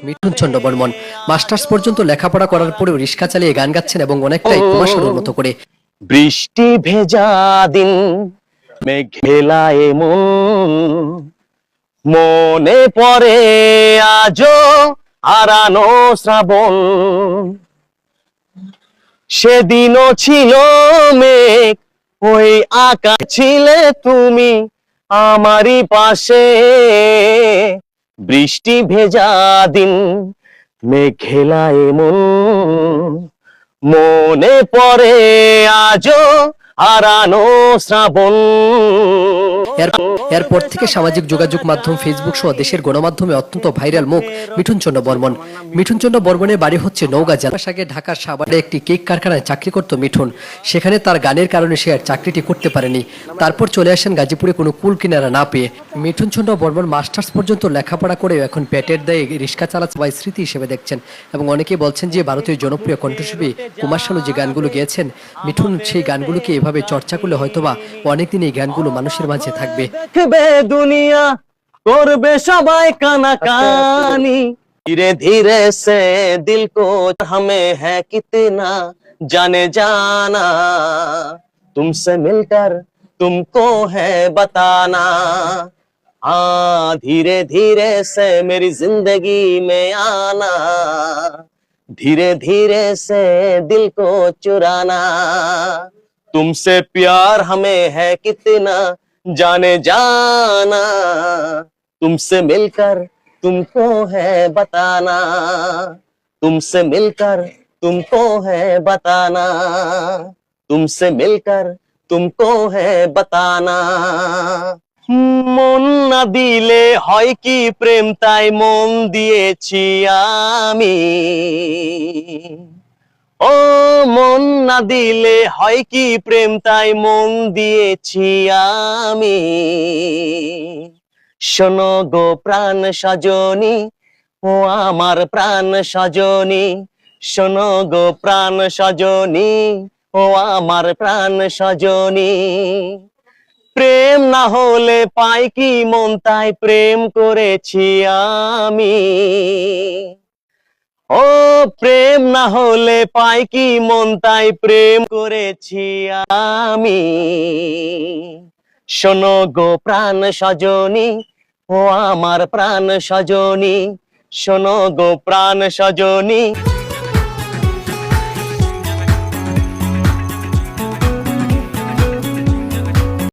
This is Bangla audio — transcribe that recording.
মিঠুন চন্দ্র বর্মন মাস্টার্স পর্যন্ত লেখাপড়া করার পরেও রিক্সা চালিয়ে গান গাচ্ছেন এবং অনেকটাই কুমাশানুর মতো করে। বৃষ্টি ভেজা দিন মেঘেলায় মন, মনে পড়ে আজও হারানো শ্রাবণ। সেদিনও ছিল মেঘ ওই আকাশ, ছিলে তুমি আমারই পাশে। বৃষ্টি ভেজা দিন মেঘেলায় মন, মনে পড়ে আজও হারানো শ্রাবণ। এরপর থেকে সামাজিক যোগাযোগ মাধ্যম ফেসবুক সহ দেশের গণমাধ্যমে অত্যন্ত ভাইরাল মুখ মিঠুন চন্দ্র বর্মন। মিঠুন চন্দ্র বর্মনের বাড়ি হচ্ছে নওগাঁ জেলা। আগে ঢাকার সাভারে একটি কেক কারখানায় চাকরি করত মিঠুন। সেখানে তার গানের কারণে সে আর চাকরিটি করতে পারেনি। তারপর চলে আসেন গাজীপুরে কোনো কুল কিনারা না পেয়ে। মিঠুন চন্দ্র বর্মন মাস্টার্স পর্যন্ত লেখাপড়া করেও এখন পেটের দায়ে রিক্সা চালাচ্ছে বা স্মৃতি হিসেবে দেখছেন। এবং অনেকেই বলছেন যে ভারতীয় জনপ্রিয় কণ্ঠশিল্পী কুমার শানু যে গানগুলো গেয়েছেন, মিঠুন সেই গানগুলোকে এভাবে চর্চা করলে হয়তোবা অনেকদিন এই গানগুলো মানুষের মাঝে থাকবে। দেখবে দুনিয়া, করবে সবাই কানাকানি, धीरे धीरे से दिल को हमें है कितना जाने जाना, तुमसे मिलकर तुमको है बताना। हाँ, धीरे धीरे से मेरी जिंदगी में आना, धीरे धीरे से दिल को चुराना, तुमसे प्यार हमें है कितना जाने जाना, तुमसे मिलकर तुमको है बताना, तुमसे मिलकर तुमको है बताना, तुमसे मिलकर तुमको है बताना। মন না দিলে হয় কি প্রেম, তাই মন দিয়েছি আমি। ও মন না দিলে হয় কি প্রেম, তাই মন দিয়েছি আমি। শোনো গো প্রাণ সজনী, ও আমার প্রাণ সজনী, শোনো গো প্রাণ সজনী, ও আমার প্রাণ সজনী। প্রেম না হলে পাই কি মন, তাই প্রেম করেছি আমি। ও প্রেম না হলে পাই কি মন, তাই প্রেম করেছি আমি। শোনো গো প্রাণ সজনী, ও আমার প্রাণ সজনী, শোনো গো প্রাণ সজনী।